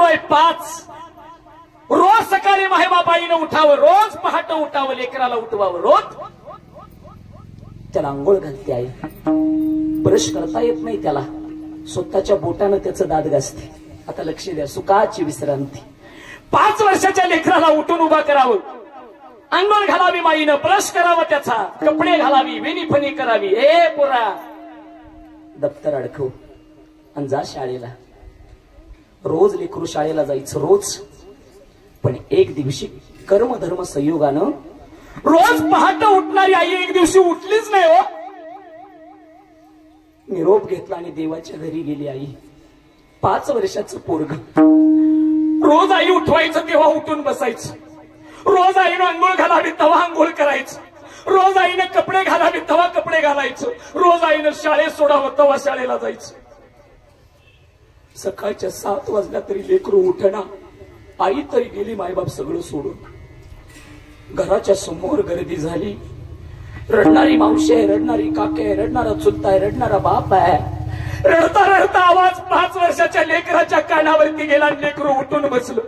वय 5. रोज सकाळी मायबापाईनं उठावं, रोज पहाटे उठावं, लेकराला उठवावं, रोज त्याला आंघोळ घालते आई. ब्रश करता येत नाही त्याला, स्वतःच्या बोटानं त्याचं दात घासते. आता लक्ष द्या, सुखाची विश्रांती. 5 वर्षाच्या लेकराला उठून उभा करावं, आंघोळ घालावी माईनं, ब्रश करावं, त्याचा कपडे घालावी, वेणीफणी करावी. ए पोरा, दप्तर अडकव आणि जा शाळेला. रोज लेकरू शाळेला जायचं, रोज. पण एक दिवशी कर्मधर्म संयोगानं रोज पहाटे उठणारी आई एक दिवशी उठलीच नाही हो. निरोप घेतला आणि देवाच्या घरी गेली आई. 5 वर्षाचं पोरग. रोज आई उठवायचं तेव्हा उठून बसायचं, रोज आईनं आंघोळ घालावी तेव्हा आंघोळ करायचं, रोज आईनं कपडे घालावे तेव्हा कपडे घालायचं, रोज आईनं शाळेत सोडावं तेव्हा शाळेला जायचं. सकाळच्या 7 वाजल्या तरी लेकरू उठना. आई तरी गेली, मायबाप सगळं सोडून. घराच्या समोर गर्दी झाली. रडणारी मावशी आहे, रडणारी काके आहे, रडणारा चुलता आहे, रडणारा बाप आहे. रडता रडता आवाज 5 वर्षाच्या लेकराच्या कानावरती गेला आणि लेकरू उठून बसलं.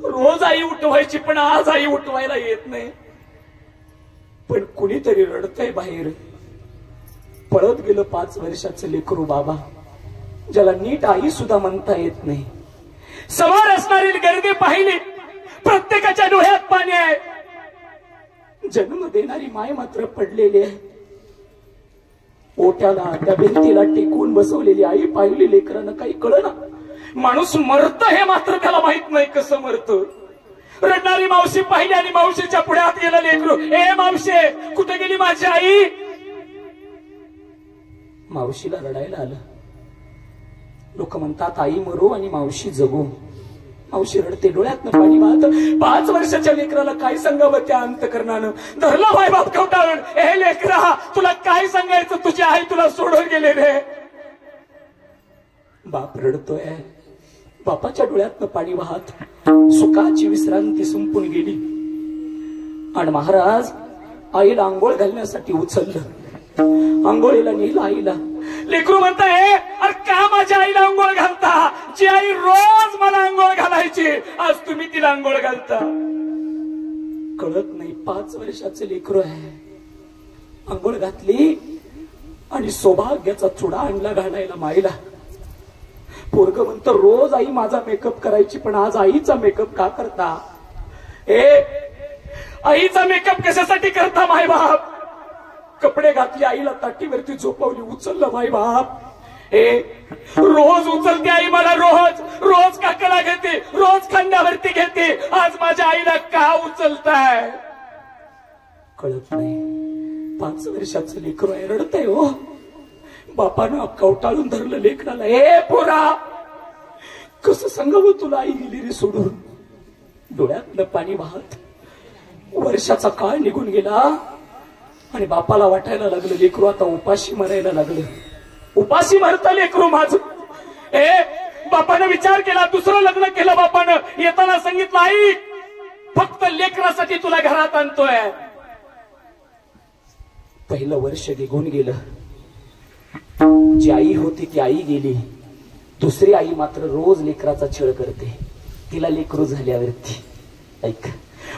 रोज आई उठवायची, पण आज आई उठवायला येत नाही. पण कुणीतरी रडतंय बाहेर. पळत गेलं 5 वर्षाचं लेकरू बाबा, ज्याला नीट आई सुद्धा म्हणता येत नाही. समोर असणारी गर्दी पाहिली, प्रत्येकाच्या डोळ्यात पाणी आहे. जन्म देणारी माय मात्र पडलेली आहे. ओट्याला त्या भिंतीला टेकून बसवलेली आई पाहिली. लेकरानं काही कळना. माणूस मरत हे मात्र त्याला माहित नाही कसं मरत. रडणारी मावशी पाहिली आणि मावशीच्या पुढे हात गेला लेकरू. ए मावशे, कुठे गेली माझी आई? मावशीला रडायला आलं. लोक म्हणतात आई मरू आणि मावशी जगू. मावशी रडते, डोळ्यातनं पाणी वाहत. 5 वर्षाच्या लेकराला काय सांगावं त्या अंतकरणानं. धरला मायबाप कवटाळून. ए लेकरा, तुला काय सांगायचं, तुझी आई तुला सोडून गेले रे. बाप रडतोय. बापाच्या डोळ्यातनं पाणी वाहत. सुखाची विश्रांती संपून गेली. आणि महाराज आईला आंघोळ घालण्यासाठी उचललं. आंघोळीला नेलं आईला. लेकरू म्हणताय, अरे का माझ्या आईला आंघोळ घालता? जी आई रोज मला आंघोळ घालायची, आज तुम्ही तिला आंघोळ घालता. कळत नाही. 5 वर्षाचं लेकरू आहे. आंघोळ घातली आणि सौभाग्याचा चुडा आणला घालायला माईला. पोरग म्हणतं, रोज आई माझा मेकअप करायची, पण आज आईचा मेकअप का करता? आईचा मेकअप कशासाठी करता माय बाप? कपडे घातले, आईला ताटीवरती झोपवली, उचललं माय बाप. रोज उचलते आई मला, रोज रोज काकडा घेते, रोज खांद्यावरती घेते. आज माझ्या आईला का उचलताय? कळत नाही. 5 वर्षाचं लेकरू आहे, रडतंय हो. बापानं कवटाळून धरलं लेकराला. ए पोरा, कसं सांगावं तुला, आई गेली रे सोडून. डोळ्यातलं पाणी वाहत. वर्षाचा काळ निघून गेला आणि बापाला वाटायला लागलं लेकरू आता उपाशी मरायला लागलं. उपाशी मरतं लेकरू माझं. बापानं विचार केला, दुसरं लग्न केलं बापानं. येताना सांगितलं, आई फक्त लेकरासाठी तुला घरात आणतोय. पहिलं वर्ष निघून गेलं. जी आई होती ती आई गेली. दुसरी आई मात्र रोज लेकराचा छळ करते. तिला लेकरू झाल्यावरती ऐक,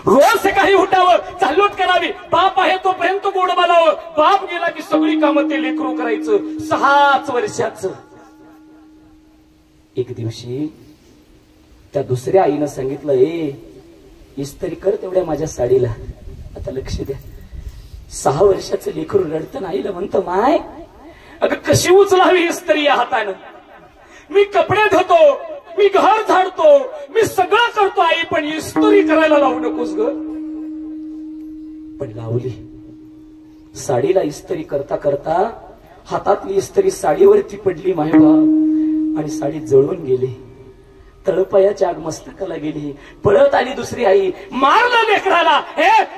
रोज सकाळी उठावं, चाललोट करावी. बाप आहे तोपर्यंत गोड बोलावं. बाप गेला की सगळी कामं ते लेकरू करायचं. 6 वर्षाचं. एक दिवशी त्या दुसऱ्या आईनं सांगितलं, इस्त्री कर तेवढ्या माझ्या साडीला. आता लक्ष द्या. 6 वर्षाचं लेकरू रडतं. आईला म्हणतं, माय अगं कशी उचलावी इस्त्री या हातानं? मी कपडे धुतो, मी घर झाडतो, मी सगळं करतो आई, पण इस्त्री करायला लावू नकोस ग. पण लावली. साडीला इस्त्री करता करता हातातली इस्त्री साडीवरती पडली मायबाप, आणि साडी जळून गेली. तळपायाच्या आग मस्तकाला गेली. पळत आली दुसरी आई. मारलं लेकराला.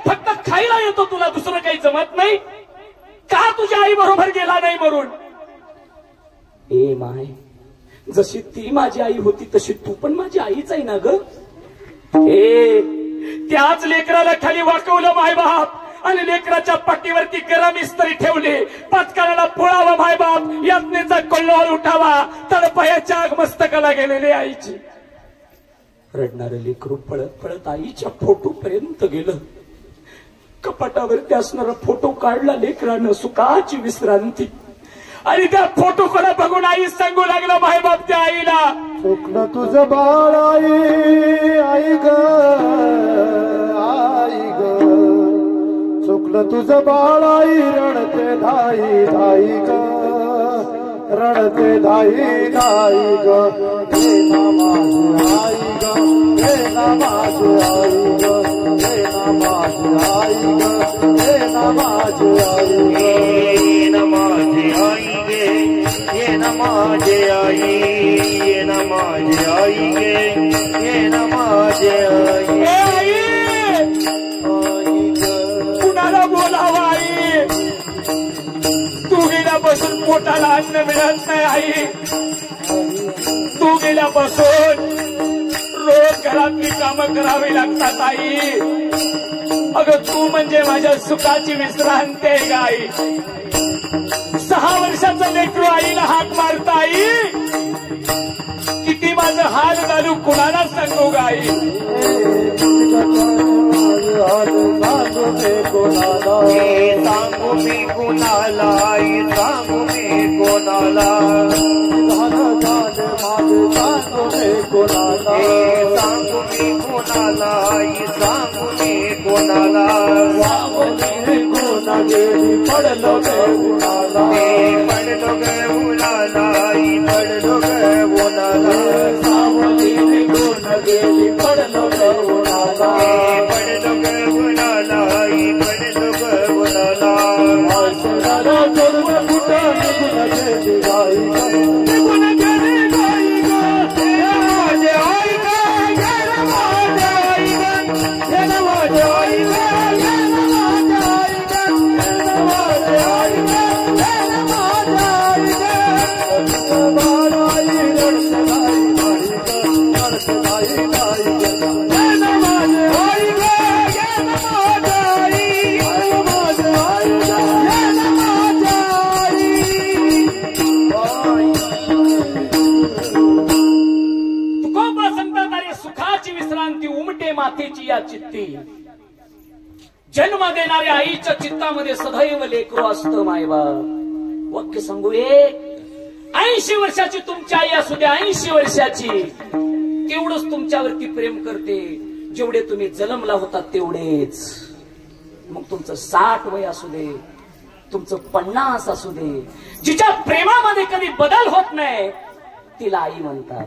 फक्त खायला येतो तुला, दुसरं काही जमत नाही का? तुझ्या आई बरोबर गेला नाही मरून? माय, जशी ती माझी आई होती तशी तू पण माझी आईच आहे ना ग. त्याच लेकराला खाली वाकवलं मायबाप आणि लेकराच्या पाठीवरती गरम इस्त्री ठेवली. पटकनाला पोळावा मायबाप, यातनेचा कल्लोळ उठावा. तळपायाच्या आग मस्तकाला गेलेली आईची. रडणारं लेकरू पळत पळत आईच्या फोटो पर्यंत गेलं. कपाटावरती असणारा फोटो काढला लेकरानं, सुखाची विश्रांती. आणि त्या फोटोकडे बघून आई सांगू लागला मायबापच्या आईला, चुकलं तुझं बाळ आई ग, आई ग, चुकलं तुझं बाळ आई, रडते धाई धाई ग, रडते धाई धाई ग. हे ना माझी आई ग, हे ना माझी आई ग, हे ना माझी आई ग, हे ना माझी आई ग, ये न माझी आई गे, ये न माझी आई, ये न माझी आई गे, ये न माझी आई. कुणाला बोलावा आई? तू गेल्यापासून पोटाला अन्न मिळत नाही आई. तू गेल्यापासून रोज घरातली कामं करावी लागतात आई. अगं तू म्हणजे माझ्या सुखाची विश्रांती आहे ग आई. 6 वर्षाचं लेकरू आईला हाक मारता आई. किती माझं हाल घालू कुणाला सांगू ग आई. सांगू मी कोणाला, सांगू मी कोणाला आई, सांगू मी कोणाला. सांगू मी कोणाला, सांगू मी कोणाला आई, सांगू मी कोणाला. गुणा गेली पडलो गे उन्हाला, पडलो गे उन्हाला आई, पडलो गे उन्हाला. सावली गुण गेली पडलो गे उन्हाला, पडलो गे उन्हाला आई, पडलो गे उन्हाला. वासराला जोडून कुठं निघून गेली गाई ग, निघून गेली गाई ग. हे माझे आई ग, हे माझे आई ग, हे माझे आई ग, हे माझे आई ग, हे माझे आई ग, हे माझे आई ग. बाळ आई रडते गाई गाई ग, रडते गाई गाई ग. हे माझे आई ग, हे माझे आई, हे माझे आई ग, हे माझे तुकोबा सांगतात अरे सुखाची विश्रांती उमटे मातेची या चित्ती. जन्म देणाऱ्या आईच्या चित्तामध्ये सदैव लेकरू असतं मायबाप. वाक्य सांगू एक 80 वर्षाची तुमची आई असू द्या, 80 वर्षाची, तेवढंच तुमच्यावरती प्रेम करते जेवढे तुम्ही जन्मला होता तेवढेच. मग तुमचं 60 वय असू दे, तुमचं 50 असू दे, जिच्या प्रेमामध्ये कधी बदल होत नाही तिला आई म्हणतात.